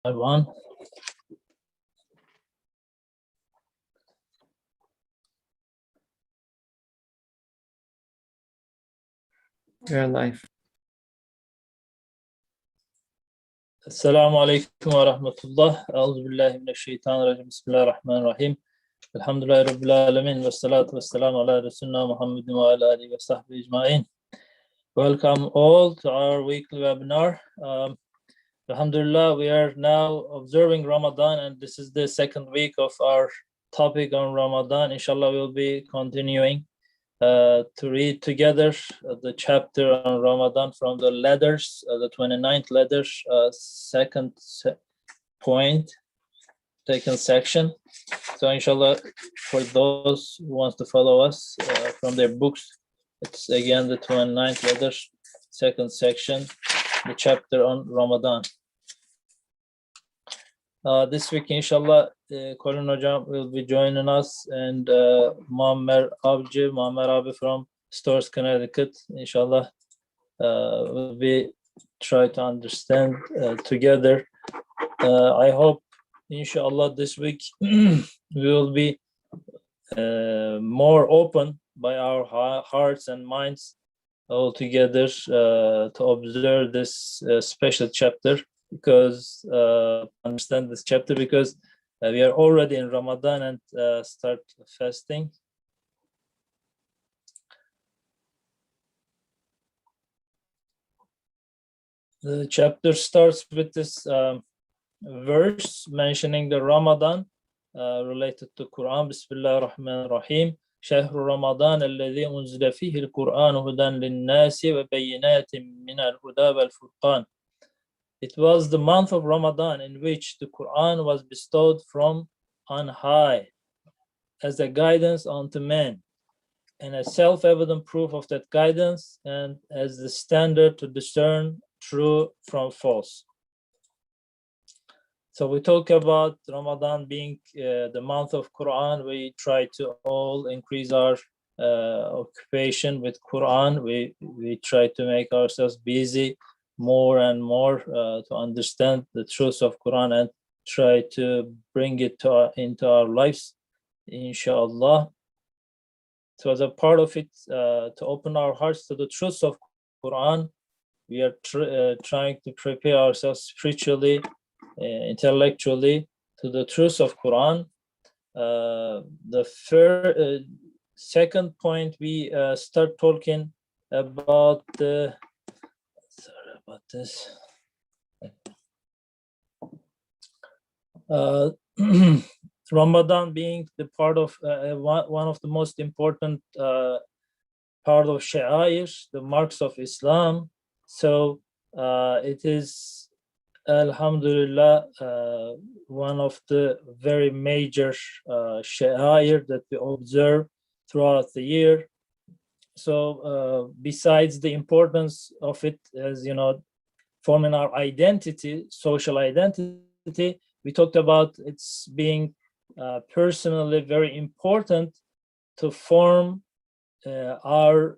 Everyone. You're live. Assalamu alaikum wa rahmatullah. A'udhu billahi minash shaitanir rajim. Bismillahir rahmanir rahim. Alhamdulillahi rabbil alamin. Wassalatu wassalamu ala rasulina Muhammadin wa ala alihi wa sahbihi ajma'in. Welcome all to our weekly webinar. Alhamdulillah, we are now observing Ramadan, and this is the second week of our topic on Ramadan. Inshallah, we'll be continuing to read together the chapter on Ramadan from the letters, the 29th letters, second section. So inshallah, for those who wants to follow us from their books, it's again the 29th letters, second section, the chapter on Ramadan. This week, inshallah, Colin Hocam will be joining us, and Muammer Abi from Stores, Connecticut, inshallah, will be try to understand together. I hope, inshallah, this week we will be more open by our hearts and minds all together to observe this special chapter, because understand this chapter, because we are already in Ramadan and start fasting. The chapter starts with this verse mentioning the Ramadan related to Quran. Bismillahir Rahmanir Rahim. شهر رمضان الذي أنزل فيه القرآن هدى للناس وبينات من الهدى والفرقان. It was the month of Ramadan in which the Quran was bestowed from on high as a guidance unto men, and a self-evident proof of that guidance, and as the standard to discern true from false. So we talk about Ramadan being the month of Quran. We try to all increase our occupation with Quran. We try to make ourselves busy more and more to understand the truth of Quran and try to bring it into our lives, inshallah. So as a part of it, to open our hearts to the truth of Quran, we are trying to prepare ourselves spiritually, intellectually to the truth of Quran. The second point, we start talking about the Ramadan being the part of one of the most important part of Sha'air, the marks of Islam. So it is, Alhamdulillah, one of the very major Sha'air that we observe throughout the year. So besides the importance of it, as you know, forming our identity, social identity, we talked about its being personally very important to form our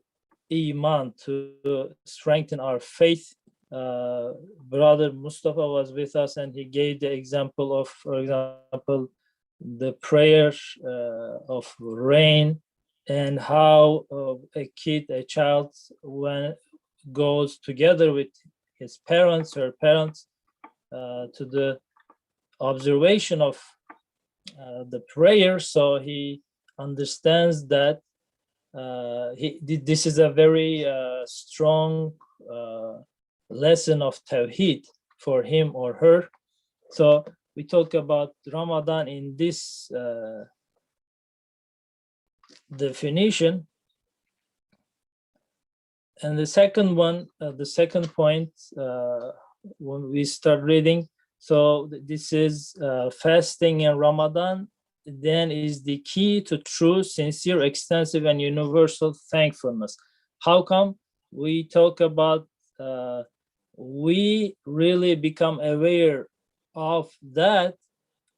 iman, to strengthen our faith. Brother Mustafa was with us, and he gave the example of, for example, the prayer of rain, and how a child, when goes together with his parents, her parents, to the observation of the prayer, so he understands that this is a very strong lesson of Tawheed for him or her. So we talk about Ramadan in this definition. And the second one, the second point, when we start reading, so this is fasting in Ramadan then is the key to true, sincere, extensive, and universal thankfulness. How come? We talk about we really become aware of that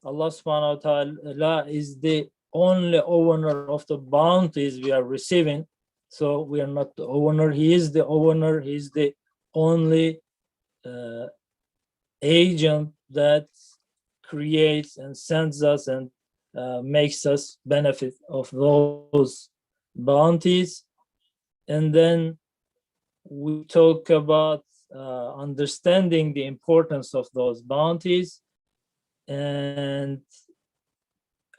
Allah subhanahu wa ta'ala is the only owner of the bounties we are receiving. So we are not the owner, he is the owner, he is the only agent that creates and sends us and makes us benefit of those bounties. And then we talk about understanding the importance of those bounties and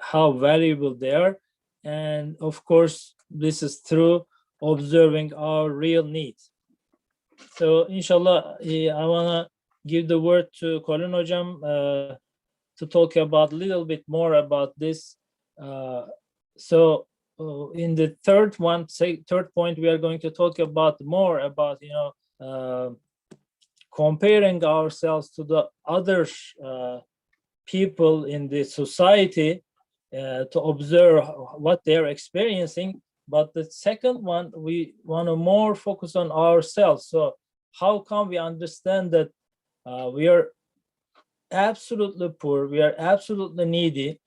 how valuable they are. And of course, this is through observing our real needs. So inshallah, I want to give the word to Colin Hocam to talk about a little bit more about this. So in the third point, we are going to talk about more about, comparing ourselves to the other people in the society to observe what they're experiencing. But the second one, we want to more focus on ourselves. So how can we understand that we are absolutely poor, we are absolutely needy,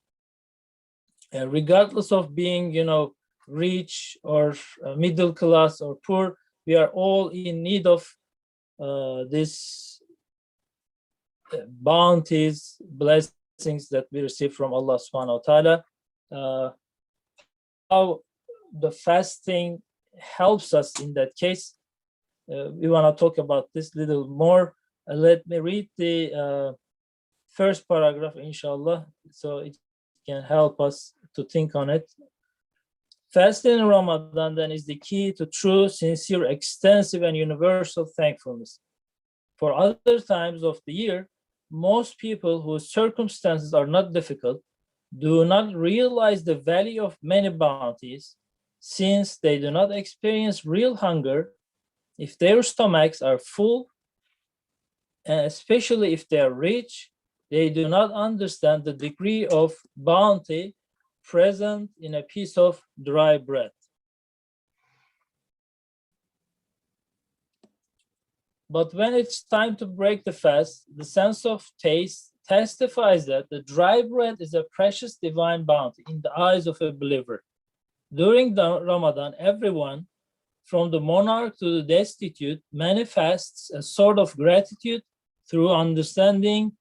regardless of being, rich or middle class or poor, we are all in need of this bounties, blessings that we receive from Allah subhanahu wa ta'ala. How the fasting helps us in that case. We want to talk about this a little more. Let me read the first paragraph, inshallah, so it can help us to think on it. Fasting in Ramadan then is the key to true, sincere, extensive, and universal thankfulness. For other times of the year, most people whose circumstances are not difficult do not realize the value of many bounties, since they do not experience real hunger if their stomachs are full, and especially if they are rich. They do not understand the degree of bounty present in a piece of dry bread. But when it's time to break the fast, the sense of taste testifies that the dry bread is a precious divine bounty in the eyes of a believer. During the Ramadan, everyone, from the monarch to the destitute, manifests a sort of gratitude through understanding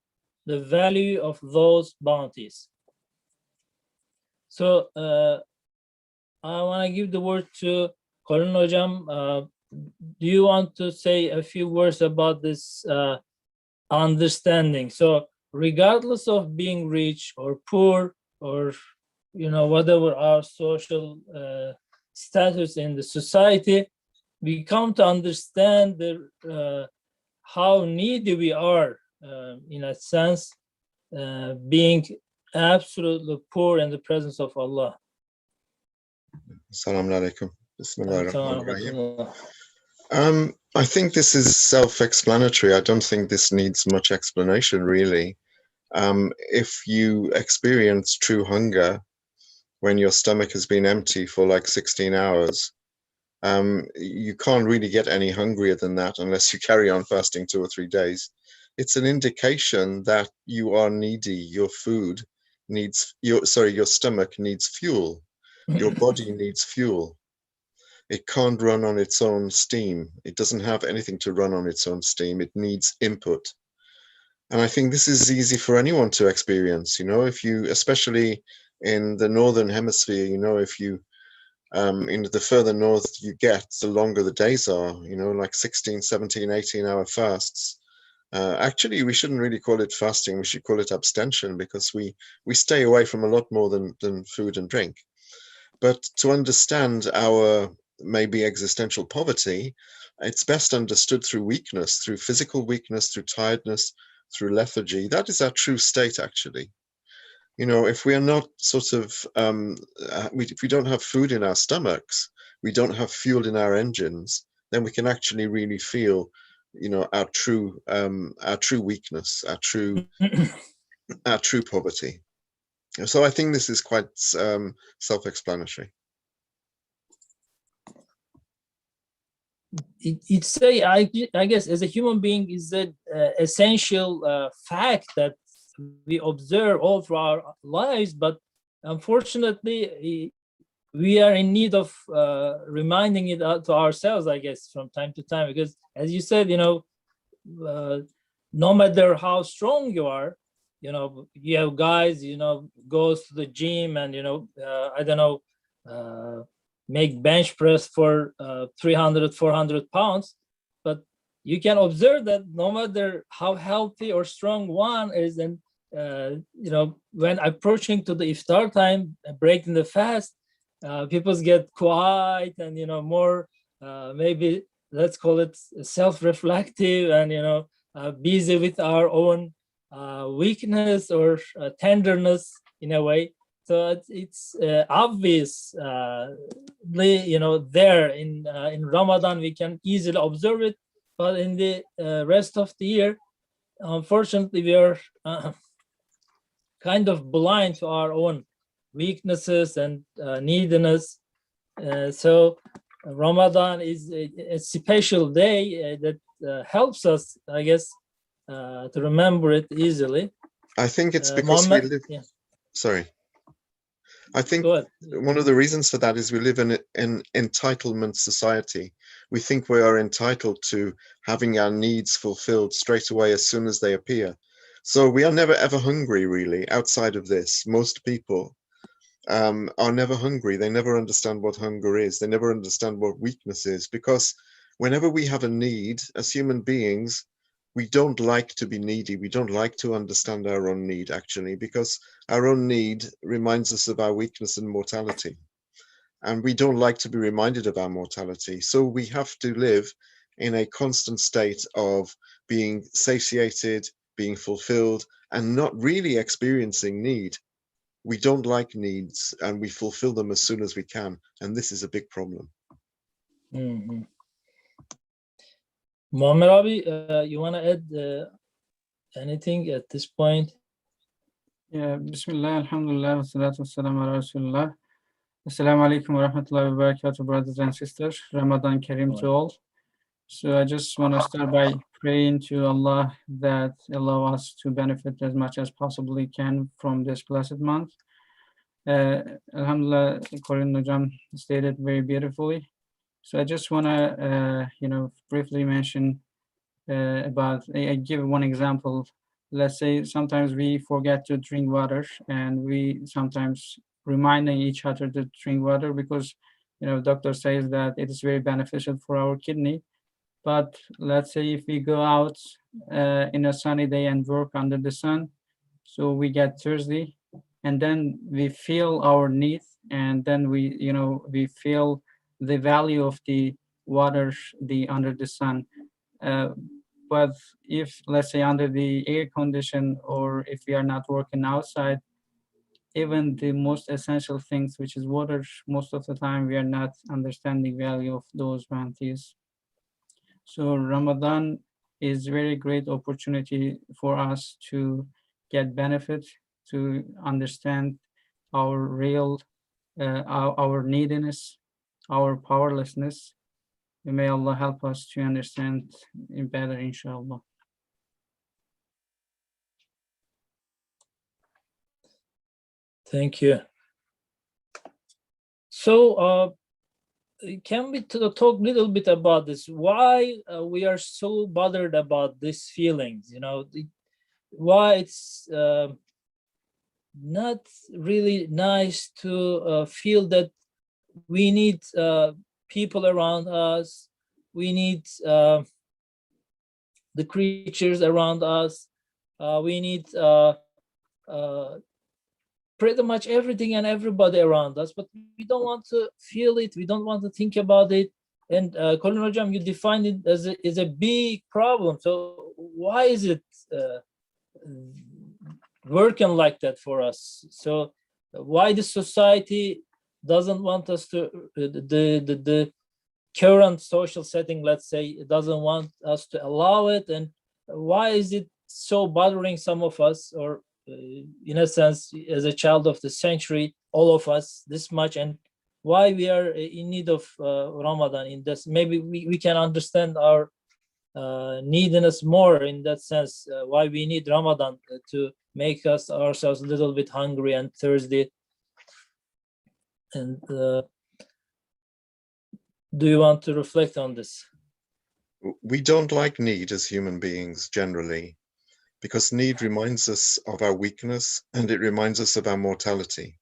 the value of those bounties. So I want to give the word to Colin Hocam. Do you want to say a few words about this understanding? So regardless of being rich or poor, or whatever our social status in the society, we come to understand how needy we are, in a sense, being absolutely poor in the presence of Allah. Assalamu alaikum. I think this is self-explanatory. I don't think this needs much explanation, really. If you experience true hunger when your stomach has been empty for like 16 hours, you can't really get any hungrier than that unless you carry on fasting 2 or 3 days. It's an indication that you are needy. Your food needs, your stomach needs fuel. Your body needs fuel. It can't run on its own steam. It doesn't have anything to run on its own steam. It needs input. And I think this is easy for anyone to experience, if you, especially in the Northern Hemisphere, if you, the further north you get, the longer the days are, like 16, 17, 18-hour fasts. Actually, we shouldn't really call it fasting. We should call it abstention, because we stay away from a lot more than food and drink. But to understand our maybe existential poverty, it's best understood through weakness, through physical weakness, through tiredness, through lethargy. That is our true state, actually. If we are not sort of, if we don't have food in our stomachs, we don't have fuel in our engines, then we can actually really feel, our true weakness, our true poverty. So I think this is quite self-explanatory. It's I guess as a human being is an essential fact that we observe all through our lives, but unfortunately we are in need of reminding it to ourselves, I guess, from time to time, because as you said, no matter how strong you are, you have guys, goes to the gym and, I don't know, make bench press for 300, 400 pounds. But you can observe that no matter how healthy or strong one is, and, when approaching to the iftar time, breaking the fast, people get quiet and, more, maybe let's call it self-reflective and, busy with our own weakness or tenderness in a way. So it's obvious, there in Ramadan we can easily observe it, but in the rest of the year, unfortunately, we are kind of blind to our own weaknesses and neediness. So Ramadan is a special day that helps us, I guess, to remember it easily. I think it's because we Mohammed, live. yeah, Sorry. I think go ahead. one of the reasons for that is we live in an entitlement society. We think we are entitled to having our needs fulfilled straight away as soon as they appear. So we are never ever hungry, really, outside of this. Most people are never hungry. They never understand what hunger is. They never understand what weakness is, because whenever we have a need as human beings, we don't like to be needy. We don't like to understand our own need, actually, because our own need reminds us of our weakness and mortality. And we don't like to be reminded of our mortality. So we have to live in a constant state of being satiated, being fulfilled, and not really experiencing need. We don't like needs, and we fulfill them as soon as we can. And this is a big problem. Mm-hmm. Muammer Abi, you want to add anything at this point? Yeah, Bismillah, Alhamdulillah, wassalatu wassalamu ala Rasulullah. Assalamu alaikum wa rahmatullahi wa barakatuh, brothers and sisters. Ramadan Kareem to all. So I just want to start by praying to Allah that allow us to benefit as much as possibly can from this blessed month. Alhamdulillah, Quranic Nujam stated very beautifully. So I just want to, briefly mention about, I give one example. Let's say sometimes we forget to drink water, and we sometimes reminding each other to drink water because, doctor says that it is very beneficial for our kidney. But let's say if we go out in a sunny day and work under the sun, so we get thirsty, and then we feel our need, and then we feel the value of the water, under the sun. But if, let's say, under the air condition, or if we are not working outside, even the most essential things, which is water, most of the time we are not understanding value of those bounties. So Ramadan is very great opportunity for us to get benefit, to understand our real, our neediness, our powerlessness. May Allah help us to understand it better, inshallah. Thank you. So can we talk a little bit about this? Why we are so bothered about these feelings? Why it's not really nice to feel that we need people around us, we need the creatures around us, we need pretty much everything and everybody around us, but we don't want to feel it, we don't want to think about it. And Quranic Hocam, you defined it as a big problem. So why is it working like that for us? So why the society doesn't want us to, the current social setting, let's say, doesn't want us to allow it? And why is it so bothering some of us, or in a sense, as a child of the century, all of us, this much? And why we are in need of Ramadan in this? Maybe we can understand our neediness more in that sense, why we need Ramadan to make us ourselves a little bit hungry and thirsty. And do you want to reflect on this? We don't like need as human beings generally. because need reminds us of our weakness, and it reminds us of our mortality.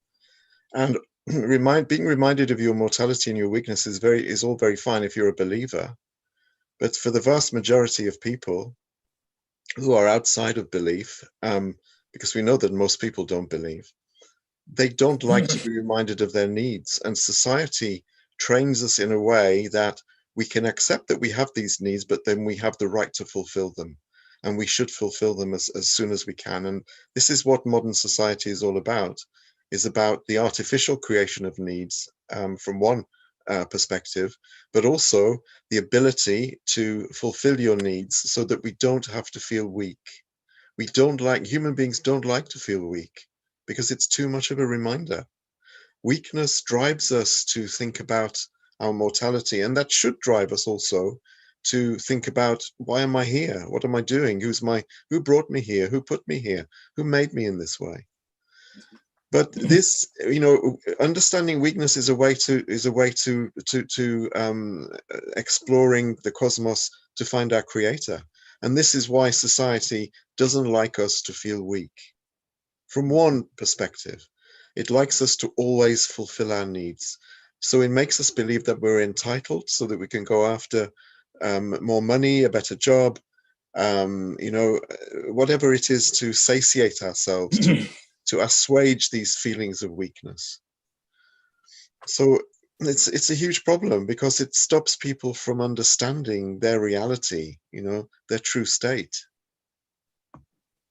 And being reminded of your mortality and your weakness is all very fine if you're a believer. But for the vast majority of people who are outside of belief, because we know that most people don't believe, they don't like to be reminded of their needs. And society trains us in a way that we can accept that we have these needs, but then we have the right to fulfill them. And we should fulfill them as soon as we can. And this is what modern society is all about, is about the artificial creation of needs from one perspective, but also the ability to fulfill your needs so that we don't have to feel weak. Human beings don't like to feel weak because it's too much of a reminder. Weakness drives us to think about our mortality, and that should drive us also to think about, why am I here? What am I doing? Who brought me here? Who put me here? Who made me in this way? But this, understanding weakness is a way to exploring the cosmos to find our creator. And this is why society doesn't like us to feel weak. From one perspective, it likes us to always fulfill our needs. So it makes us believe that we're entitled so that we can go after more money, a better job, whatever it is to satiate ourselves, to assuage these feelings of weakness. So it's a huge problem because it stops people from understanding their reality, their true state.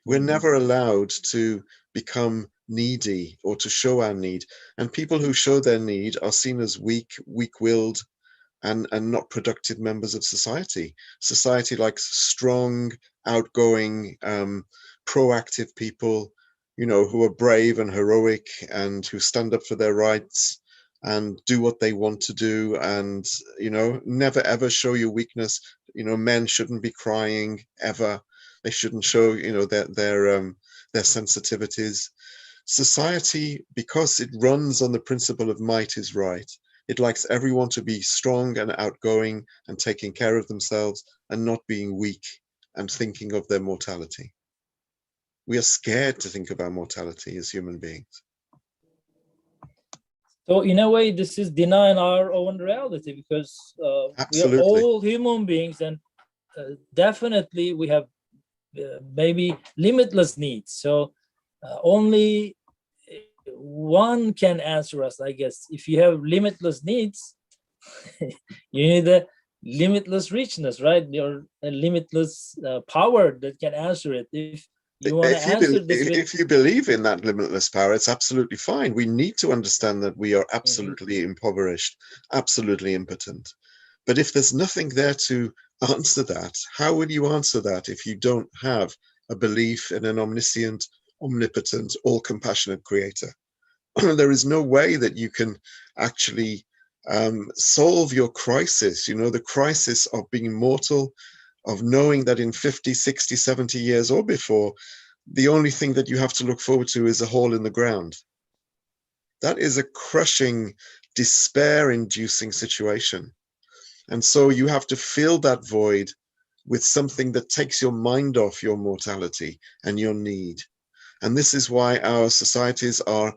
We're never allowed to become needy or to show our need. And people who show their need are seen as weak-willed, and not productive members of society. Society likes strong, outgoing, proactive people, who are brave and heroic and who stand up for their rights and do what they want to do, and never ever show your weakness. Men shouldn't be crying ever. They shouldn't show their sensitivities. Society, because it runs on the principle of might is right, it likes everyone to be strong and outgoing and taking care of themselves and not being weak and thinking of their mortality. We are scared to think of our mortality as human beings. So in a way, this is denying our own reality, because we are all human beings, and definitely we have maybe limitless needs. So only one can answer us, I guess. If you have limitless needs, you need a limitless richness, right? Or a limitless power that can answer it. If you want to answer this, if you believe in that limitless power, it's absolutely fine. We need to understand that we are absolutely impoverished, absolutely impotent. But if there's nothing there to answer that, how will you answer that if you don't have a belief in an omniscient, omnipotent, all-compassionate creator? There is no way that you can actually solve your crisis, the crisis of being mortal, of knowing that in 50, 60, 70 years or before, the only thing that you have to look forward to is a hole in the ground. That is a crushing, despair-inducing situation. And so you have to fill that void with something that takes your mind off your mortality and your need. And this is why our societies are,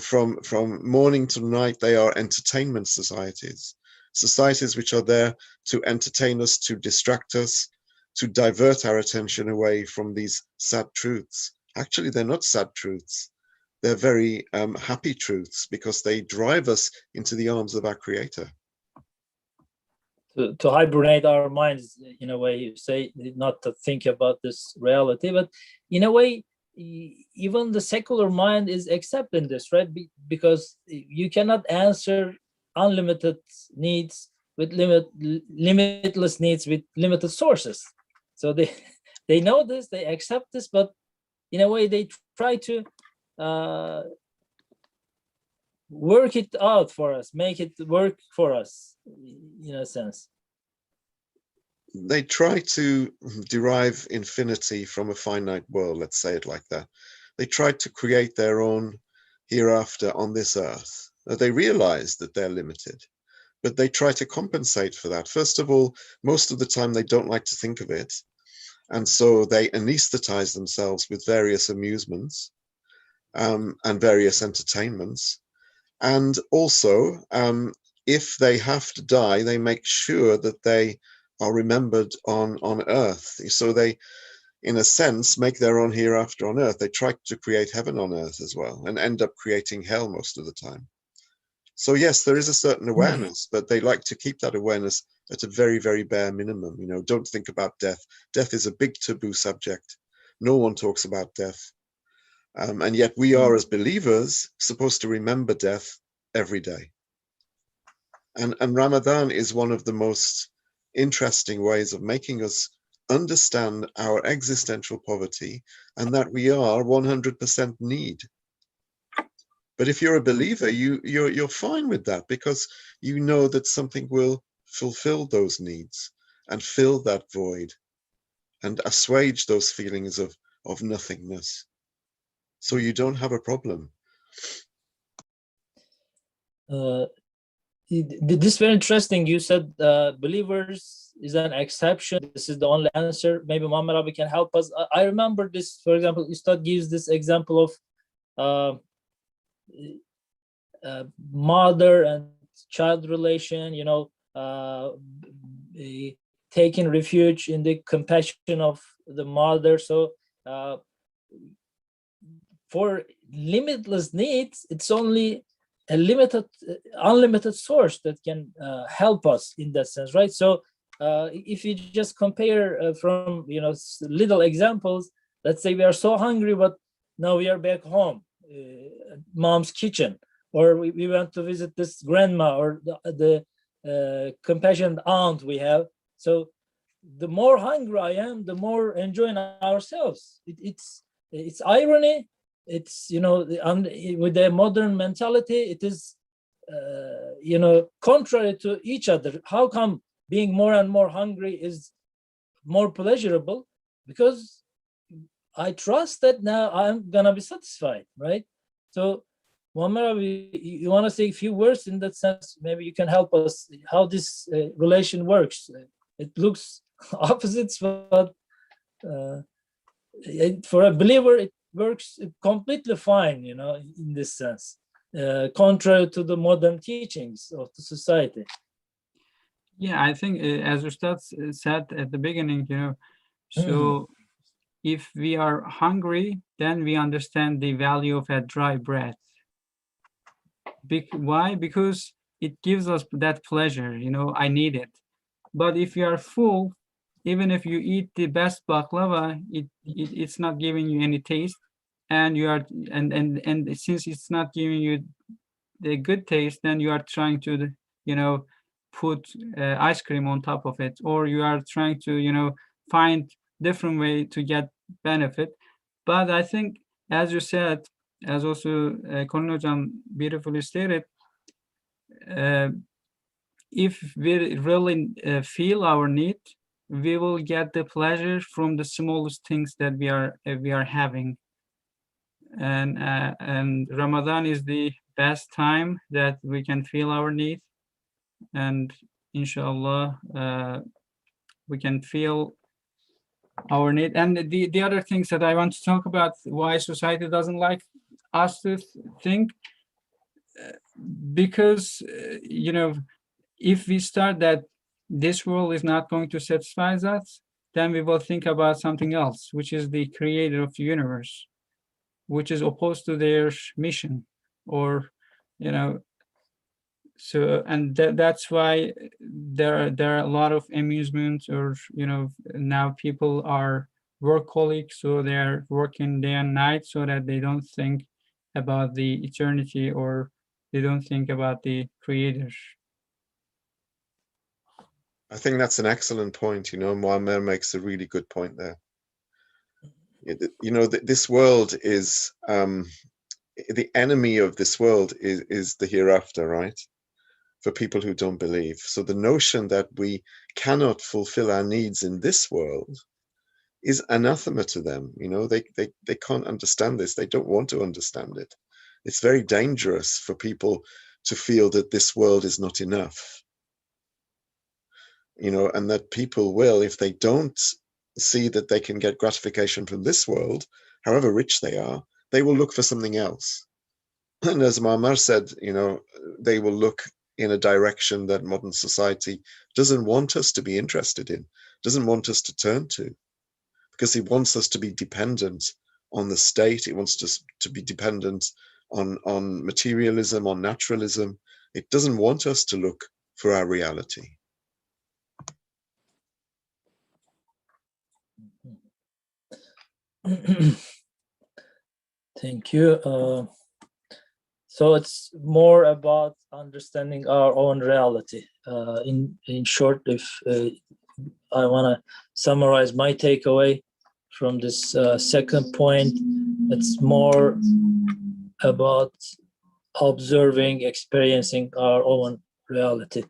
from morning to night, they are entertainment societies. Societies which are there to entertain us, to distract us, to divert our attention away from these sad truths. Actually, they're not sad truths. They're very happy truths, because they drive us into the arms of our creator. To hibernate our minds, in a way, you say, not to think about this reality, but in a way, even the secular mind is accepting this, right? Because you cannot answer unlimited needs with limitless needs with limited sources. So they know this, they accept this, but in a way they try to work it out for us, make it work for us, in a sense. They try to derive infinity from a finite world, let's say it like that. They try to create their own hereafter on this earth. They realize that they're limited, but they try to compensate for that. First of all, most of the time they don't like to think of it. And so they anesthetize themselves with various amusements and various entertainments. And also, if they have to die, they make sure that they are remembered on earth. So they, in a sense, make their own hereafter on earth. They try to create heaven on earth as well, and end up creating hell most of the time. So yes, there is a certain awareness, but they like to keep that awareness at a very, very bare minimum. You know, don't think about death. Death is a big taboo subject. No one talks about death. And yet we are, as believers, supposed to remember death every day. And Ramadan is one of the most interesting ways of making us understand our existential poverty and that we are 100% need. But if you're a believer, you're fine with that, because you know that something will fulfill those needs and fill that void and assuage those feelings of nothingness. So you don't have a problem. This is very interesting. You said believers is an exception. This is the only answer. Maybe Muhammad Abi can help us. I remember this, for example, Ustad gives this example of mother and child relation, you know, taking refuge in the compassion of the mother. So for limitless needs, it's only a unlimited source that can help us in that sense, right? So if you just compare from, you know, little examples, let's say we are so hungry, but now we are back home, mom's kitchen, or we went to visit this grandma or the compassionate aunt we have. So the more hungry I am, the more enjoying ourselves. It's irony. It's, you know, with the modern mentality, it is, you know, contrary to each other. How come being more and more hungry is more pleasurable? Because I trust that now I'm gonna be satisfied, right? So, Muhammad, you want to say a few words in that sense? Maybe you can help us how this relation works. It looks opposites, but for a believer, it works completely fine, you know, in this sense, contrary to the modern teachings of the society. Yeah, I think as Ustad said at the beginning, you know, so if we are hungry, then we understand the value of a dry bread. Why? Because it gives us that pleasure, you know, I need it. But if you are full, even if you eat the best baklava, it's not giving you any taste, and you are and since it's not giving you the good taste, then you are trying to, you know, put ice cream on top of it, or you are trying to, you know, find different way to get benefit. But I think, as you said, as also Konan Hocam beautifully stated, if we really feel our need, we will get the pleasure from the smallest things that we are having. And Ramadan is the best time that we can feel our need, and inshallah we can feel our need. And the other things that I want to talk about, why society doesn't like us to think, because you know, if we start that this world is not going to satisfy us, then we will think about something else, which is the creator of the universe, which is opposed to their mission, or, you know, so, and that's why there are a lot of amusements, or, you know, now people are workaholics, so they're working day and night so that they don't think about the eternity, or they don't think about the creators. I think that's an excellent point. You know, Muammer makes a really good point there. You know, this world is, the enemy of this world is the hereafter, right? For people who don't believe. So the notion that we cannot fulfill our needs in this world is anathema to them. You know, they can't understand this. They don't want to understand it. It's very dangerous for people to feel that this world is not enough. You know, and that people will, if they don't see that they can get gratification from this world, however rich they are, they will look for something else. And as Muammar said, they will look in a direction that modern society doesn't want us to be interested in, doesn't want us to turn to, because it wants us to be dependent on the state. It wants us to be dependent on materialism, on naturalism. It doesn't want us to look for our reality. Thank you. So it's more about understanding our own reality. In short, if I want to summarize my takeaway from this second point, it's more about observing, experiencing our own reality.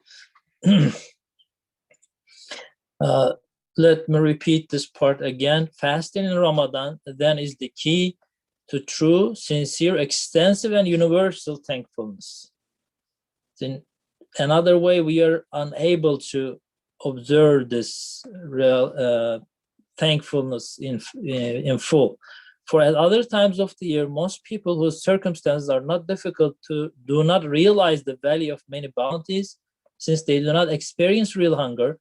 Let me repeat this part again. Fasting in Ramadan then is the key to true, sincere, extensive, and universal thankfulness. In another way, we are unable to observe this real thankfulness in full. For at other times of the year, most people whose circumstances are not difficult do not realize the value of many bounties, since they do not experience real hunger.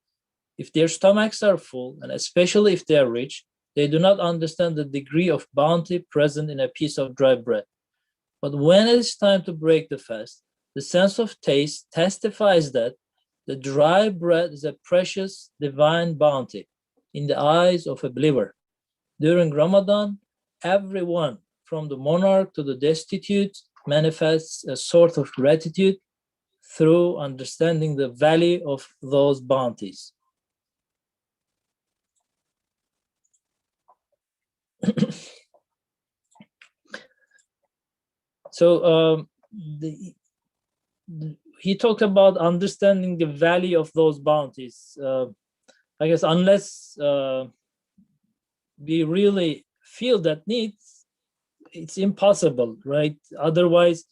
If their stomachs are full, and especially if they are rich, they do not understand the degree of bounty present in a piece of dry bread. But when it is time to break the fast, the sense of taste testifies that the dry bread is a precious divine bounty in the eyes of a believer. During Ramadan, everyone, from the monarch to the destitute, manifests a sort of gratitude through understanding the value of those bounties. So he talked about understanding the value of those bounties. I guess unless we really feel that need, it's impossible, right? Otherwise,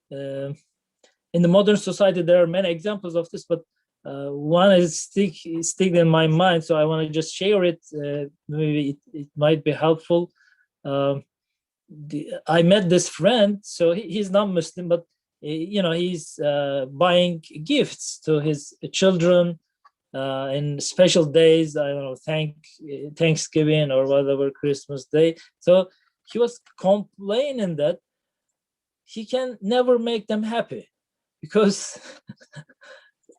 in the modern society, there are many examples of this, but one is stick in my mind, so I want to just share it. Maybe it might be helpful. I met this friend, so he's not Muslim, but he's buying gifts to his children in special days. I don't know, Thanksgiving or whatever, Christmas Day. So he was complaining that he can never make them happy because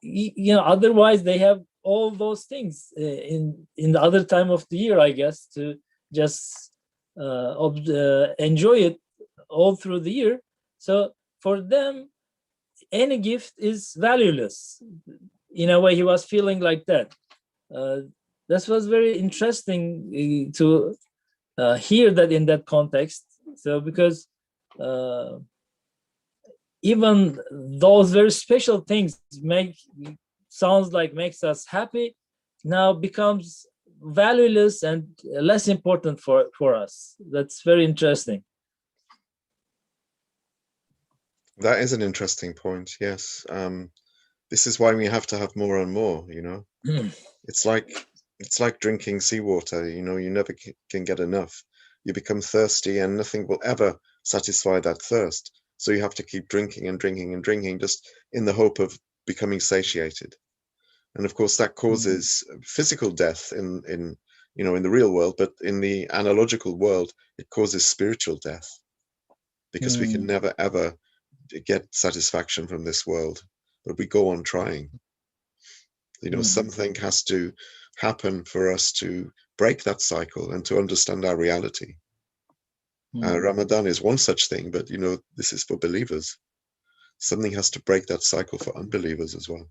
otherwise they have all those things in the other time of the year, I guess, to just enjoy it all through the year. So for them, any gift is valueless. In a way, he was feeling like that. This was very interesting to hear that in that context. So because even those very special things makes us happy, now becomes valueless and less important for us. That's very interesting. That is an interesting point. Yes. This is why we have to have more and more, It's like drinking seawater, you never can get enough. You become thirsty and nothing will ever satisfy that thirst. So you have to keep drinking and drinking and drinking just in the hope of becoming satiated. And of course that causes physical death in the real world, but in the analogical world, it causes spiritual death because we can never ever get satisfaction from this world, but we go on trying. Something has to happen for us to break that cycle and to understand our reality. Ramadan is one such thing, but this is for believers. Something has to break that cycle for unbelievers as well.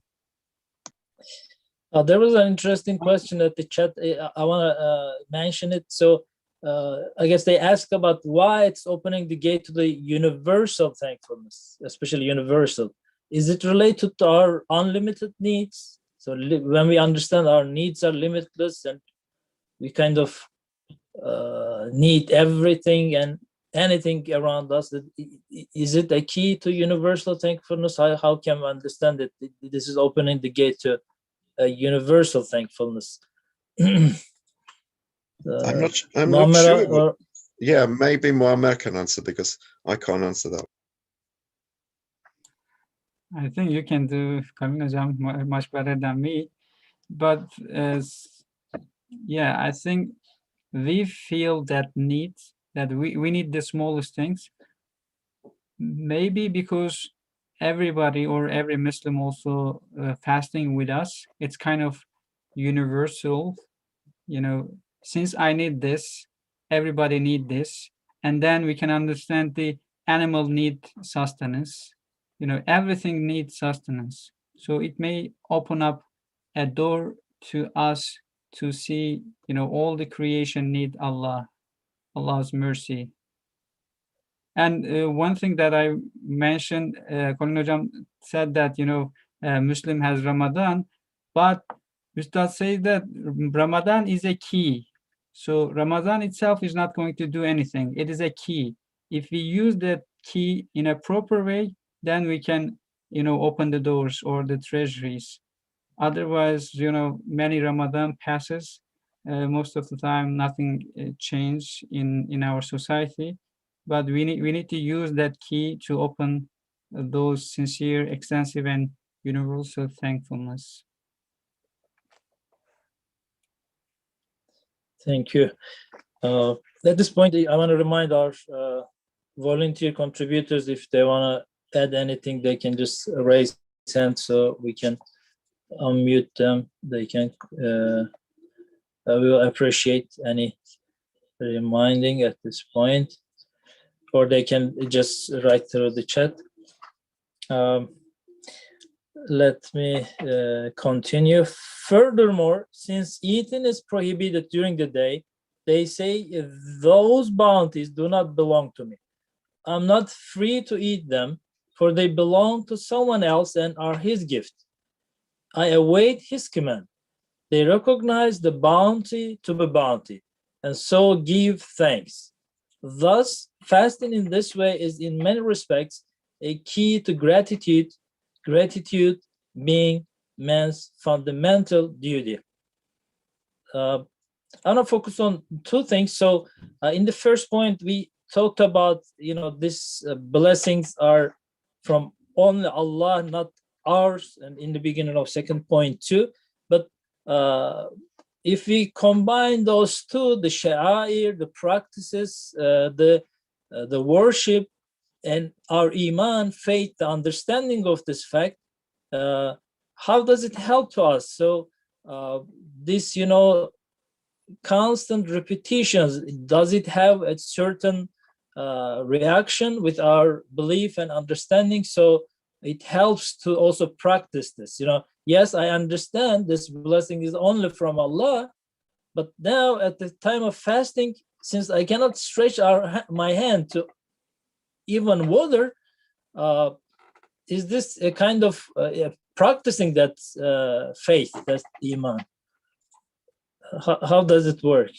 There was an interesting question at the chat. I want to mention it. So I guess they asked about why it's opening the gate to the universal thankfulness, especially universal. Is it related to our unlimited needs? So when we understand our needs are limitless and we kind of need everything and anything around us, is it a key to universal thankfulness? How can we understand it? This is opening the gate to a universal thankfulness. I'm not Muammer, sure. or Yeah, maybe Muammar can answer because I can't answer that. I think you can do Kamil Hocam much better than me. But yeah, I think we feel that need, that we need the smallest things. Maybe because everybody or every Muslim also fasting with us, it's kind of universal, you know, since I need this, everybody need this. And then we can understand the animal need sustenance, you know, everything needs sustenance. So it may open up a door to us to see, you know, all the creation need Allah's mercy. And one thing that I mentioned, Colin Hocam said that, you know, Muslim has Ramadan, but Ustad says that Ramadan is a key. So Ramadan itself is not going to do anything. It is a key. If we use that key in a proper way, then we can, you know, open the doors or the treasuries. Otherwise, you know, many Ramadan passes. Most of the time, nothing change in our society. But we need to use that key to open those sincere, extensive, and universal thankfulness. thank you. At this point, I want to remind our volunteer contributors, if they want to add anything, they can just raise hand so we can unmute them. They can. I will appreciate any reminding at this point, or they can just write through the chat. Let me continue. Furthermore, since eating is prohibited during the day, they say those bounties do not belong to me. I'm not free to eat them, for they belong to someone else and are his gift. I await his command. They recognize the bounty to be bounty, and so give thanks. Thus, fasting in this way is in many respects a key to gratitude, gratitude being man's fundamental duty. I want to focus on two things. So in the first point, we talked about, you know, these blessings are from only Allah, not ours, and in the beginning of second point too. But if we combine those two, the sha'air, the practices, the worship, and our iman, faith, the understanding of this fact, how does it help to us? So this, you know, constant repetitions, does it have a certain reaction with our belief and understanding? So it helps to also practice this. You know, yes, I understand this blessing is only from Allah, but now at the time of fasting, since I cannot stretch my hand to even water, is this a kind of practicing that faith, that iman? How does it work?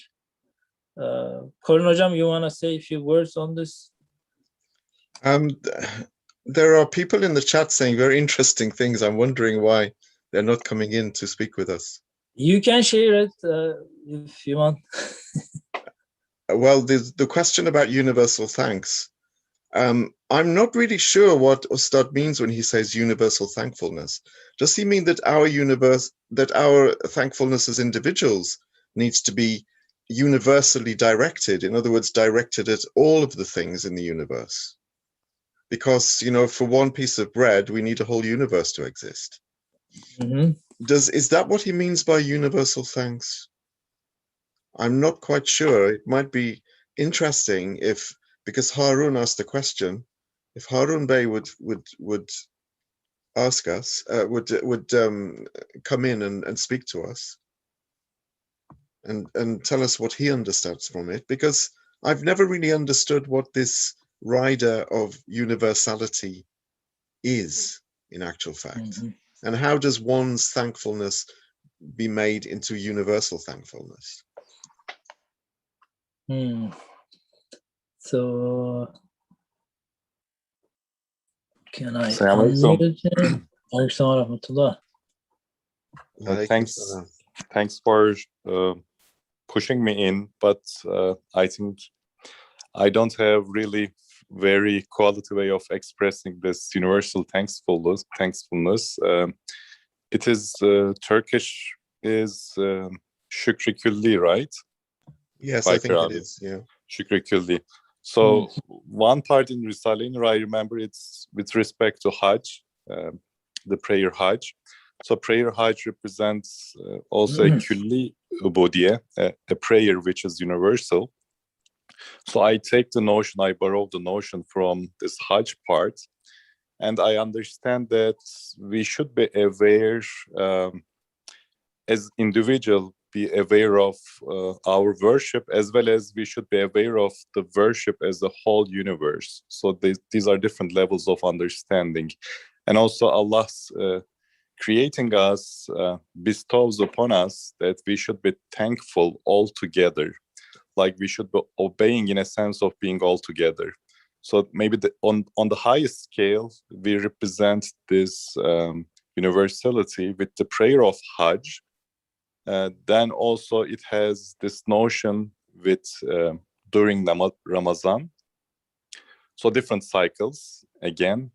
Colin Hocam, you want to say a few words on this? There are people in the chat saying very interesting things. I'm wondering why they're not coming in to speak with us. You can share it if you want. Well, the question about universal thanks. I'm not really sure what Ustad means when he says universal thankfulness. Does he mean that our thankfulness as individuals needs to be universally directed? In other words, directed at all of the things in the universe? Because, you know, for one piece of bread, we need a whole universe to exist. Mm-hmm. Is that what he means by universal thanks? I'm not quite sure. It might be interesting because Harun asked the question, if Harun Bey would ask us, would come in and speak to us and tell us what he understands from it, because I've never really understood what this rider of universality is in actual fact. Mm-hmm. And how does one's thankfulness be made into universal thankfulness? So can I unmute him? Thanks for pushing me in, but I think I don't have really very quality way of expressing this universal thankfulness. It is Turkish is Şükri Külli, right? Yes, I think it is. Yeah. Şükri Külli. So one part in Risale-i Nur, I remember it's with respect to Hajj, the prayer Hajj. So prayer Hajj represents also a külli ubudiye, a prayer which is universal. So I take the notion, I borrow the notion from this Hajj part, and I understand that we should be aware, as individual, be aware of our worship, as well as we should be aware of the worship as a whole universe. So these are different levels of understanding. And also Allah's creating us bestows upon us that we should be thankful all together. Like we should be obeying in a sense of being all together. So maybe on the highest scale, we represent this universality with the prayer of Hajj. Then also it has this notion with during Ramadan. So different cycles, again,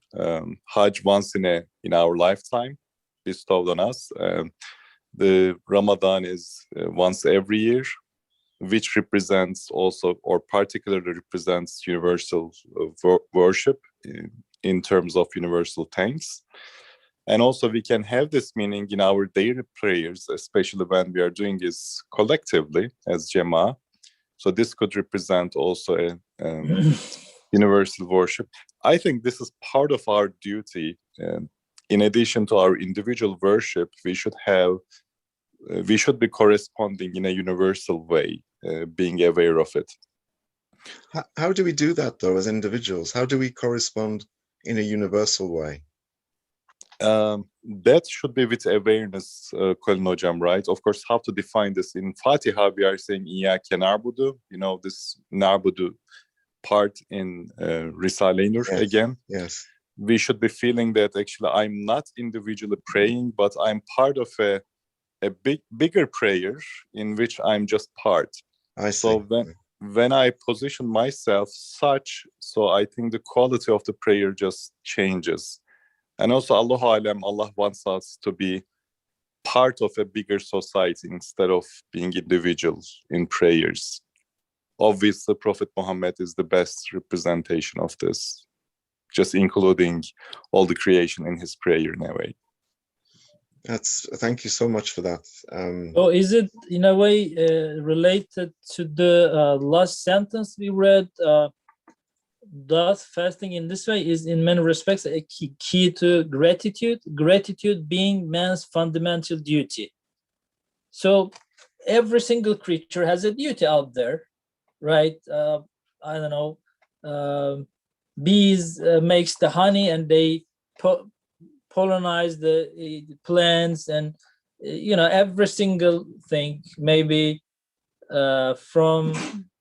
Hajj once in our lifetime bestowed on us. The Ramadan is once every year, which represents also, or particularly represents universal worship in terms of universal thanks. And also we can have this meaning in our daily prayers, especially when we are doing this collectively as Jama'ah. So this could represent also a universal worship. I think this is part of our duty. In addition to our individual worship, we should be corresponding in a universal way, being aware of it. How do we do that though, as individuals? How do we correspond in a universal way? That should be with awareness, Colin Hocam, right? Of course, how to define this? In Fatiha, we are saying İyyâke na'budu, this na'budu part in Risale-i Nur, yes, again. Yes. We should be feeling that actually I'm not individually praying, but I'm part of a bigger prayer in which I'm just part. I see. So when I position myself such, so I think the quality of the prayer just changes. And also, Allahu Alam, Allah wants us to be part of a bigger society instead of being individuals in prayers. Obviously, Prophet Muhammad is the best representation of this, just including all the creation in his prayer in a way. Thank you so much for that. So is it in a way related to the last sentence we read? Thus, fasting in this way is in many respects a key to gratitude being man's fundamental duty. So every single creature has a duty out there, right? I don't know, bees makes the honey and they pollinize the plants, and every single thing, maybe from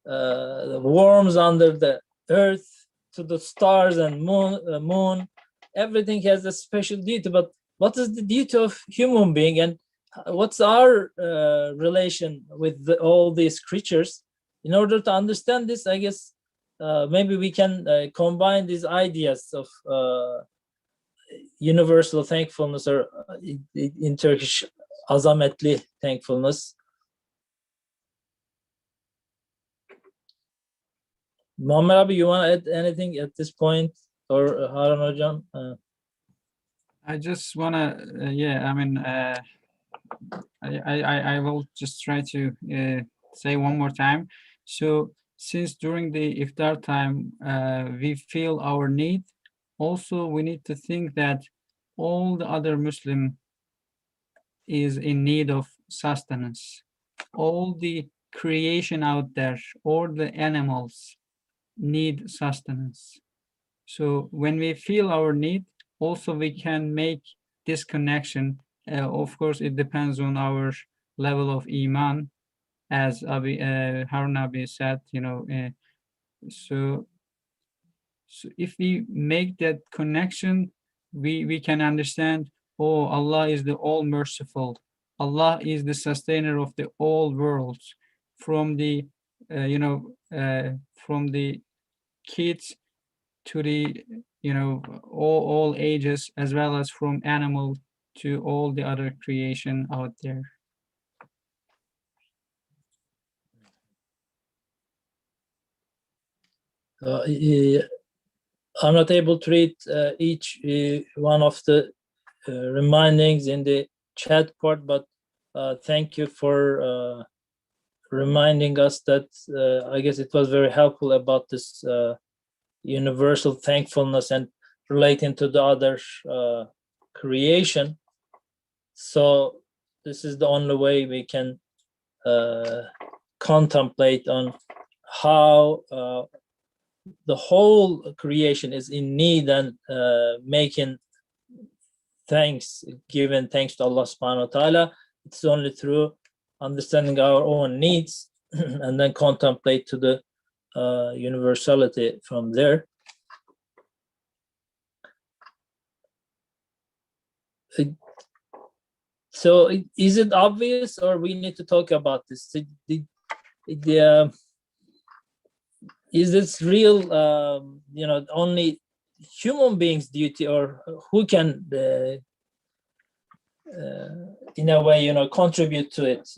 the worms under the earth to the stars and moon, everything has a special duty. But what is the duty of human being, and what's our relation with all these creatures? In order to understand this, I guess maybe we can combine these ideas of universal thankfulness, or in Turkish azametli thankfulness. Muhammed Abi, you want to add anything at this point, or Harun Hocam? I just want to, I will just try to say one more time. So since during the iftar time, we feel our need, also we need to think that all the other Muslim is in need of sustenance. All the creation out there, all the animals need sustenance. So when we feel our need, also we can make this connection. Of course, it depends on our level of iman, as Harun Abi said, so if we make that connection, we can understand, oh, Allah is the all merciful. Allah is the sustainer of the all worlds. from the from the kids to the all ages, as well as from animal to all the other creation out there. I'm not able to read each one of the remindings in the chat part, but thank you for reminding us that. I guess it was very helpful about this universal thankfulness and relating to the other creation. So this is the only way we can contemplate on how the whole creation is in need and making giving thanks to Allah subhanahu wa ta'ala. It's only through understanding our own needs and then contemplate to the universality from there. So is it obvious, or we need to talk about this? Is this real, only human beings' duty, or who can, in a way, contribute to it?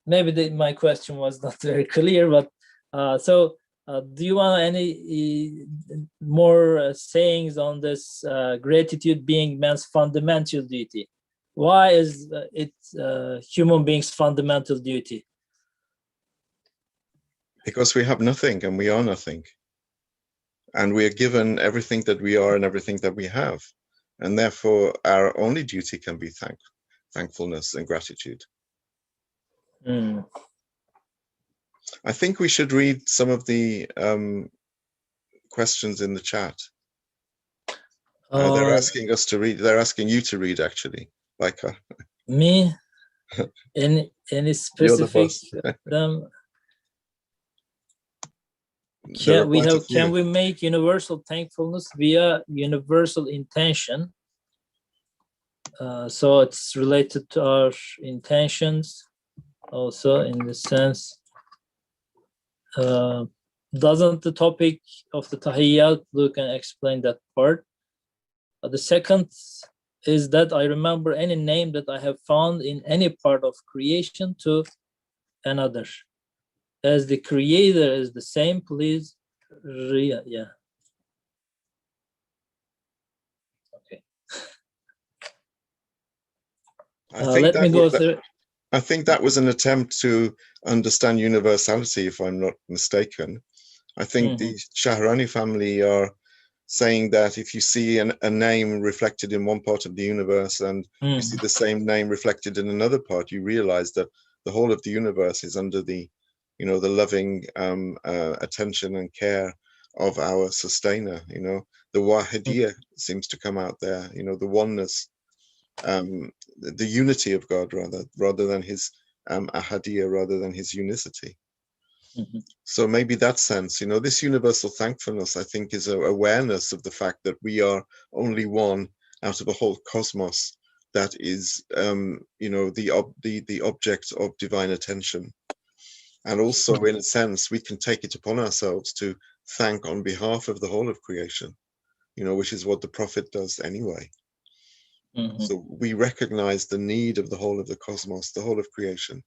Maybe my question was not very clear, but do you want any more sayings on this gratitude being man's fundamental duty? Why is it human beings' fundamental duty? Because we have nothing and we are nothing. And we are given everything that we are and everything that we have. And therefore, our only duty can be thankfulness and gratitude. Mm. I think we should read some of the questions in the chat. They're asking us to read. They're asking you to read, actually, Baika. Me? Any specific them? Can we make universal thankfulness via universal intention? So it's related to our intentions also, in the sense, doesn't the topic of the tahiyyat look and explain that part? The second is that I remember any name that I have found in any part of creation to another. As the creator is the same, please. Yeah. Okay. Let me go through. I think that was an attempt to understand universality, if I'm not mistaken. I think the Shahrani family are saying that if you see a name reflected in one part of the universe and you see the same name reflected in another part, you realize that the whole of the universe is under the the loving attention and care of our sustainer. The wahidiyya seems to come out there, the oneness, the unity of God, rather than his ahadiyya, rather than his unicity. So maybe that sense, this universal thankfulness, I think, is an awareness of the fact that we are only one out of a whole cosmos that is, the object of divine attention. And also, in a sense, we can take it upon ourselves to thank on behalf of the whole of creation, which is what the Prophet does anyway. So we recognize the need of the whole of the cosmos, the whole of creation.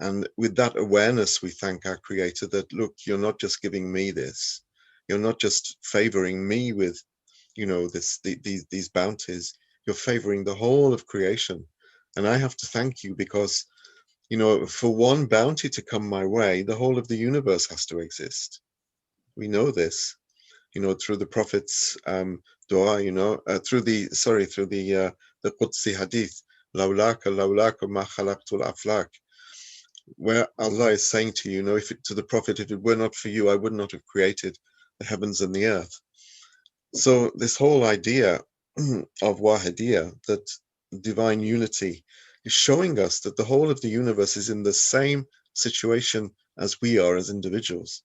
And with that awareness, we thank our Creator that, look, you're not just giving me this, you're not just favoring me with, these bounties, you're favoring the whole of creation. And I have to thank you because, for one bounty to come my way, the whole of the universe has to exist. We know this, through the Prophet's dua, through the Qudsi hadith, lawlaka ma khalaqtul aflak, where Allah is saying to you, to the Prophet, if it were not for you, I would not have created the heavens and the earth. So this whole idea of wahidiyya, that divine unity, is showing us that the whole of the universe is in the same situation as we are as individuals.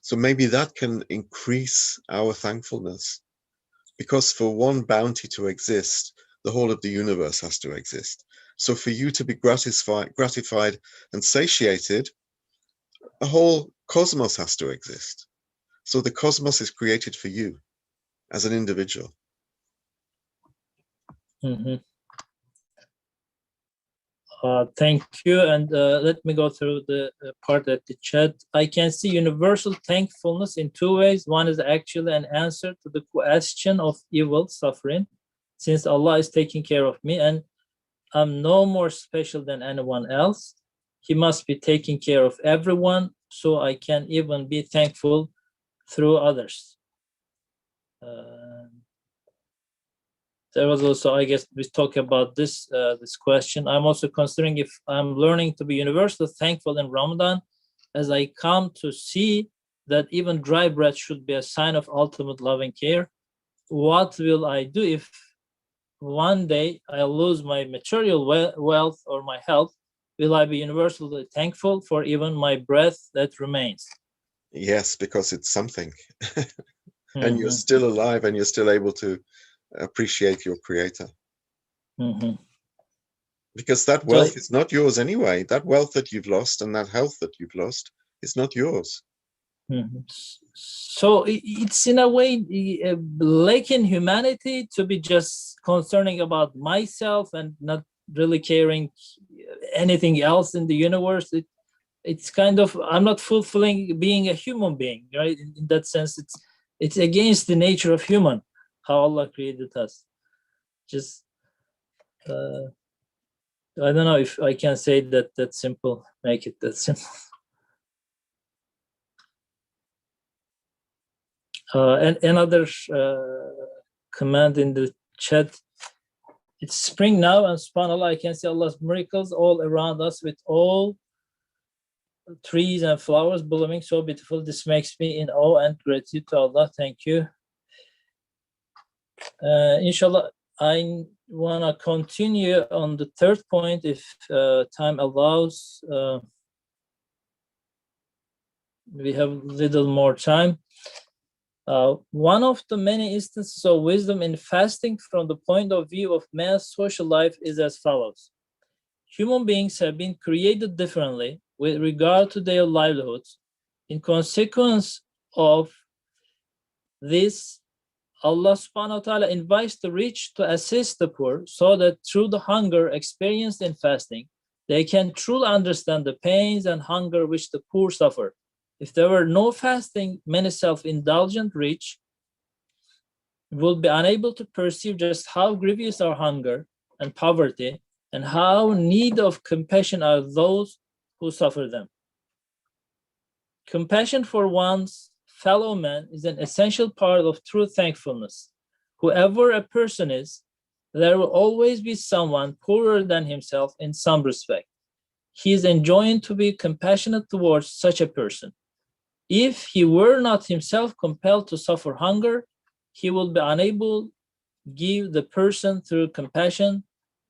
So maybe that can increase our thankfulness, because for one bounty to exist, the whole of the universe has to exist. So for you to be gratified and satiated, a whole cosmos has to exist. So the cosmos is created for you as an individual. Mm-hmm. Thank you. And let me go through the part at the chat. I can see universal thankfulness in two ways. One is actually an answer to the question of evil suffering, since Allah is taking care of me and I'm no more special than anyone else. He must be taking care of everyone, so I can even be thankful through others. There was also, I guess, we talk about this this question. I'm also considering if I'm learning to be universally thankful in Ramadan, as I come to see that even dry breath should be a sign of ultimate loving care. What will I do if one day I lose my material wealth or my health? Will I be universally thankful for even my breath that remains? Yes, because it's something. And you're still alive and you're still able to appreciate your creator. Because that wealth is not yours anyway. That wealth that you've lost and that health that you've lost is not yours. So it's in a way lacking humanity to be just concerning about myself and not really caring anything else in the universe. It's kind of, I'm not fulfilling being a human being, right? In that sense, it's against the nature of human, how Allah created us. Just I don't know if I can say that simple, make it that simple. And another command in the chat. It's spring now, and subhanAllah, I can see Allah's miracles all around us with all trees and flowers blooming so beautiful. This makes me in awe and gratitude to Allah. Thank you. Inshallah, I want to continue on the third point if time allows. We have little more time. One of the many instances of wisdom in fasting from the point of view of man's social life is as follows. Human beings have been created differently with regard to their livelihoods. In consequence of this, Allah subhanahu wa ta'ala invites the rich to assist the poor so that through the hunger experienced in fasting, they can truly understand the pains and hunger which the poor suffer. If there were no fasting, many self-indulgent rich would be unable to perceive just how grievous are hunger and poverty and how in need of compassion are those who suffer them. Compassion for one's fellow man is an essential part of true thankfulness. Whoever a person is, there will always be someone poorer than himself in some respect. He is enjoined to be compassionate towards such a person. If he were not himself compelled to suffer hunger, he would be unable to give the person through compassion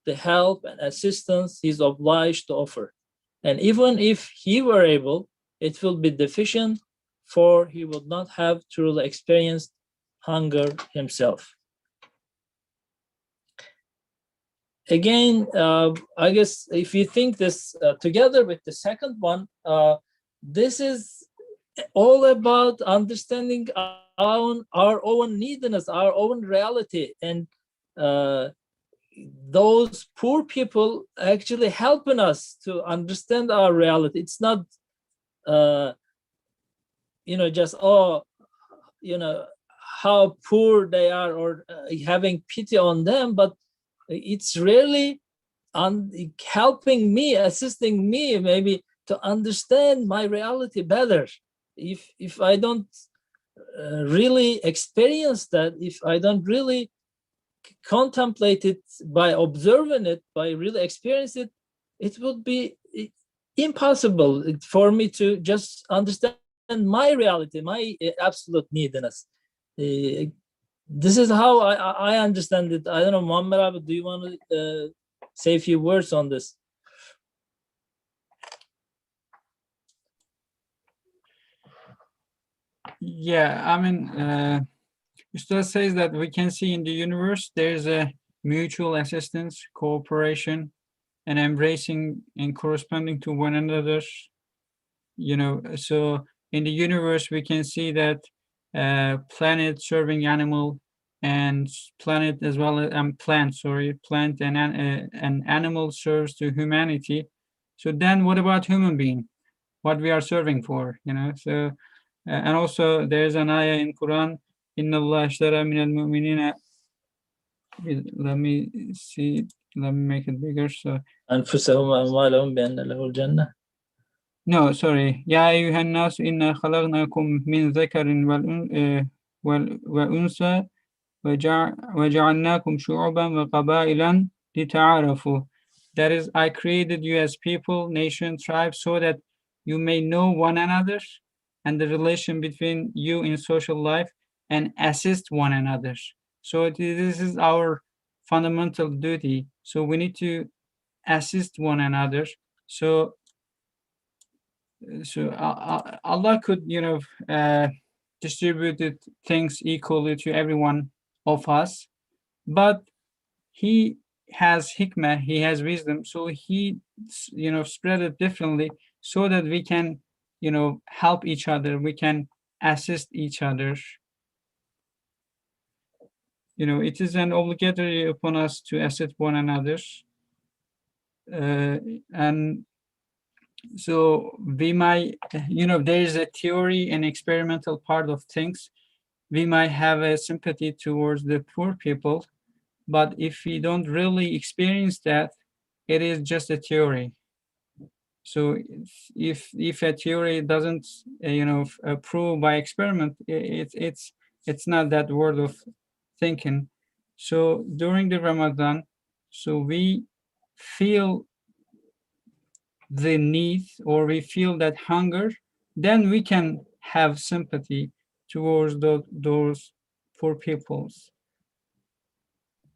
the help and assistance he is obliged to offer. And even if he were able, it will be deficient, for he would not have truly experienced hunger himself. Again, I guess if you think this together with the second one, this is all about understanding our own neediness, our own reality, and those poor people actually helping us to understand our reality. It's not, just, how poor they are or having pity on them, but it's really helping me, assisting me maybe to understand my reality better. If I don't really experience that, if I don't really contemplate it by observing it, by really experience it, it would be impossible for me to just understand my reality, my absolute neediness. This is how I understand it. I don't know, Muhammad, do you want to say a few words on this? Yeah, I mean, Ustad says that we can see in the universe there's a mutual assistance, cooperation, and embracing and corresponding to one another. You know, so in the universe, we can see that planet serving animal and planet as well as plant, sorry, plant and an animal serves to humanity. So then what about human being? What we are serving for, you know? So, and also there's an ayah in Quran, Inna Allah ashtara min al-mu'minina. Let me see, let me make it bigger. So, أنفسهم وأموالهم بأن له الجنة. no, sorry. يا أيها الناس إنا خلقناكم من ذكر وأنثى وجعلناكم شعوبا وقبائلا لتعارفوا. That is, I created you as people, nation, tribe, so that you may know one another and the relation between you in social life and assist one another. So this is our fundamental duty. So we need to assist one another. So Allah could, you know, distributed things equally to every one of us, but He has hikmah, He has wisdom, so He, you know, spread it differently so that we can, you know, help each other, we can assist each other. You know, it is an obligatory upon us to assist one another, and so we might, you know, there is a theory and experimental part of things. We might have a sympathy towards the poor people, but if we don't really experience that, it is just a theory. So if a theory doesn't, you know, prove by experiment, it's not that word of thinking. So during the Ramadan, so we feel the need, or we feel that hunger, then we can have sympathy towards those poor peoples.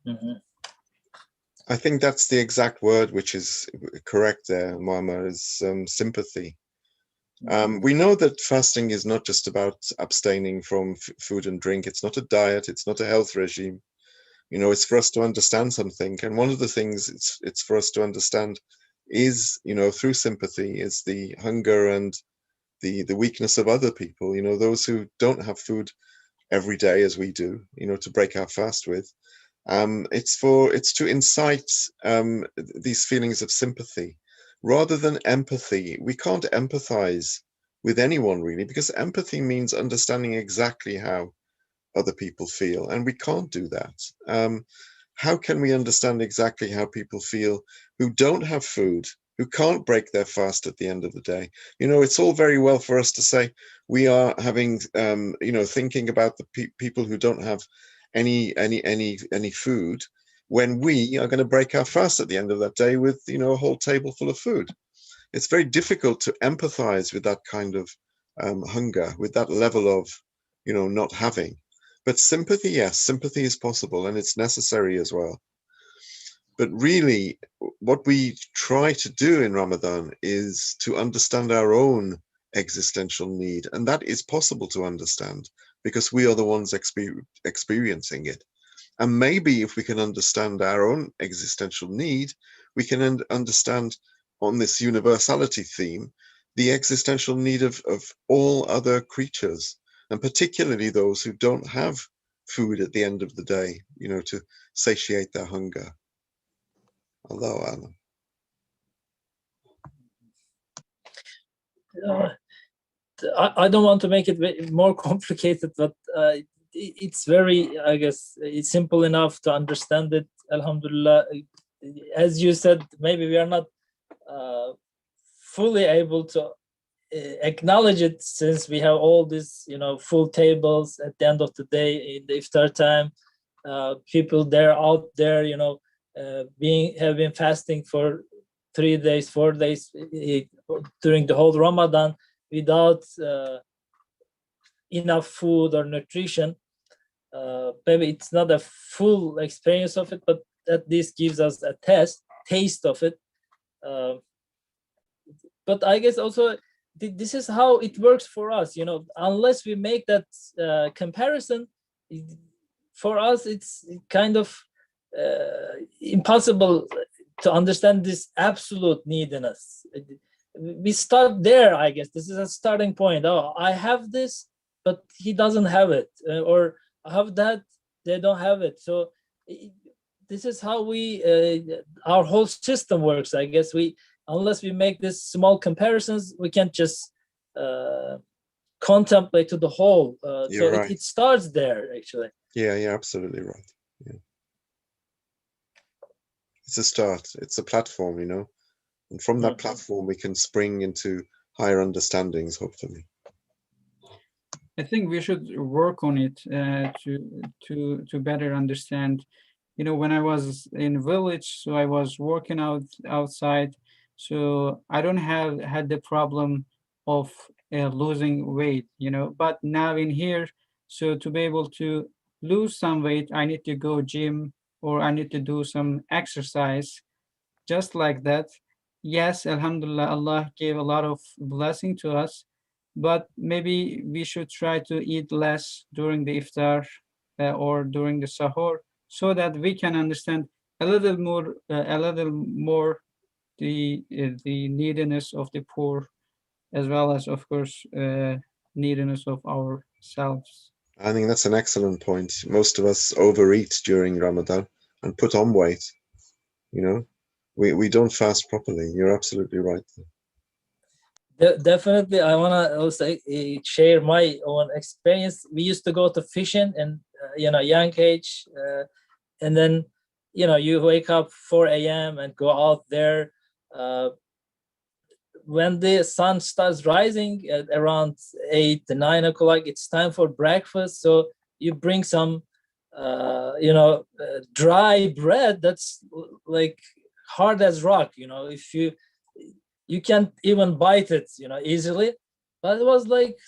Mhm. I think that's the exact word which is correct there, Muammar, is sympathy. We know that fasting is not just about abstaining from food and drink. It's not a diet. It's not a health regime. You know, it's for us to understand something. And one of the things it's for us to understand is, you know, through sympathy, is the hunger and the weakness of other people, you know, those who don't have food every day as we do, you know, to break our fast with. It's to incite these feelings of sympathy rather than empathy. We can't empathize with anyone really, because empathy means understanding exactly how other people feel, and we can't do that. How can we understand exactly how people feel who don't have food, who can't break their fast at the end of the day? You know, it's all very well for us to say we are having, you know, thinking about the people who don't have any food, when we are going to break our fast at the end of that day with, you know, a whole table full of food. It's very difficult to empathize with that kind of hunger, with that level of, you know, not having. But sympathy, yes, sympathy is possible, and it's necessary as well. But really, what we try to do in Ramadan is to understand our own existential need, and that is possible to understand because we are the ones experiencing it. And maybe if we can understand our own existential need, we can understand, on this universality theme, the existential need of all other creatures, and particularly those who don't have food at the end of the day, you know, to satiate their hunger. Allahu Alam. I don't want to make it more complicated, but it's very, I guess, it's simple enough to understand it. Alhamdulillah. As you said, maybe we are not fully able to acknowledge it, since we have all these, you know, full tables at the end of the day in the iftar time. People there out there, you know, have been fasting for 3 days, 4 days during the whole Ramadan without enough food or nutrition. Maybe it's not a full experience of it, but at least gives us a taste of it. But I guess also this is how it works for us, you know, unless we make that comparison, for us it's kind of impossible to understand this absolute neediness. We start there, I guess. This is a starting point. Oh, I have this, but he doesn't have it, or I have that, they don't have it. So this is how we our whole system works, I guess. Unless we make this small comparisons, we can't just contemplate to the whole. So right. it starts there, actually. Yeah, you're absolutely right. Yeah. It's a start. It's a platform, you know, and from that platform we can spring into higher understandings, hopefully. I think we should work on it to better understand. You know, when I was in village, so I was working outside, so I don't had the problem of losing weight, you know. But now in here, so to be able to lose some weight, I need to go gym, or I need to do some exercise, just like that. Yes, Alhamdulillah, Allah gave a lot of blessing to us, but maybe we should try to eat less during the iftar or during the sahur, so that we can understand a little more the neediness of the poor, as well as, of course, neediness of ourselves. I think that's an excellent point. Most of us overeat during Ramadan and put on weight. You know, we don't fast properly. You're absolutely right. Definitely, I want to also share my own experience. We used to go to fishing and young age, and then you wake up 4 a.m. and go out there. When the sun starts rising at around 8 to 9 o'clock, it's time for breakfast. So you bring some dry bread that's like hard as rock. If you can't even bite it easily, but it was like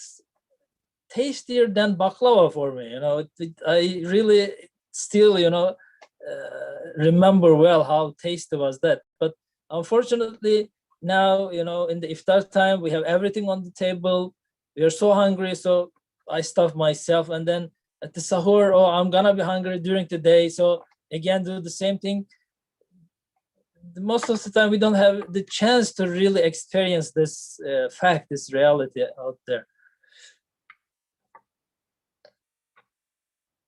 tastier than baklava for me. I really still remember well how tasty was that. But unfortunately now, in the iftar time, we have everything on the table. We are so hungry, so I stuff myself, and then at the sahur, I'm gonna be hungry during the day, so again do the same thing. Most of the time we don't have the chance to really experience this fact, this reality out there.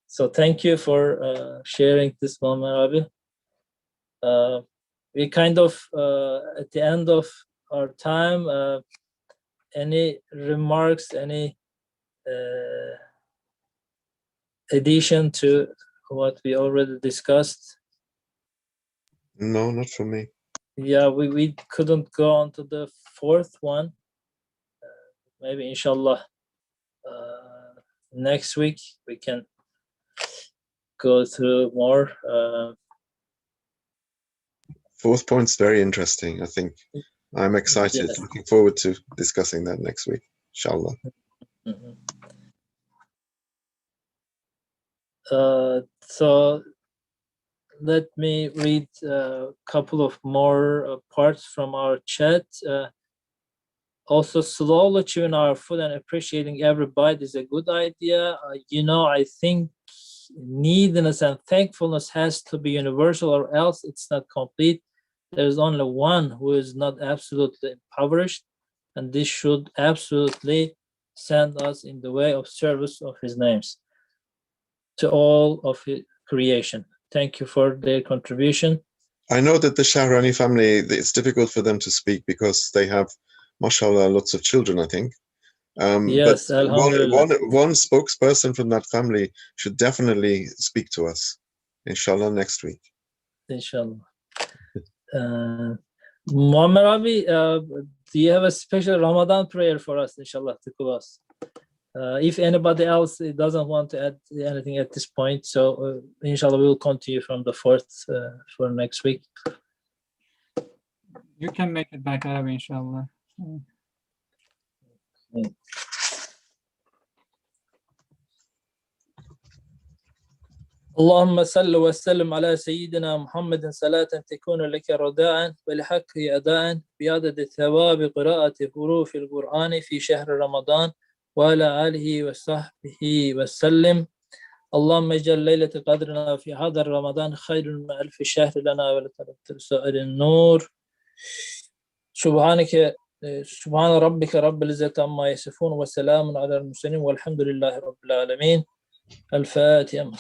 So thank you for sharing this moment, Rabi. We kind of at the end of our time. Any remarks, any addition to what we already discussed? No, not for me. Yeah, we couldn't go on to the fourth one. Maybe inshallah next week we can go through more. Fourth point's very interesting. I think I'm excited. Yes. Looking forward to discussing that next week, inshallah. So let me read a couple of more parts from our chat. Also, slowly chewing our food and appreciating every bite is a good idea. I think neediness and thankfulness has to be universal, or else it's not complete. There's only one who is not absolutely impoverished, and this should absolutely send us in the way of service of his names to all of his creation. Thank you for their contribution. I know that the Shahrani family, it's difficult for them to speak because they have, mashallah, lots of children, I think. Yes, but alhamdulillah. one spokesperson from that family should definitely speak to us, inshallah, next week. Inshallah. Muammar Abi, do you have a special Ramadan prayer for us, inshallah, to close? If anybody else doesn't want to add anything at this point, so inshallah we will continue from the fourth for next week. You can make it back up, inshallah. اللهم صل وسلم على سيدنا محمد صلاة تكون لك رداء ولحقه أداء بعدد ثواب قراءة حروف القرآن في شهر رمضان وعلى آله وصحبه وسلم. اللهم اجعل ليلة قدرنا في هذا رمضان خير من ألف شهر لنا ولا ترتب سائر النور سبحانك سبحان ربك رب العزة عما يصفون وسلام على المرسلين والحمد لله رب العالمين الفاتحة.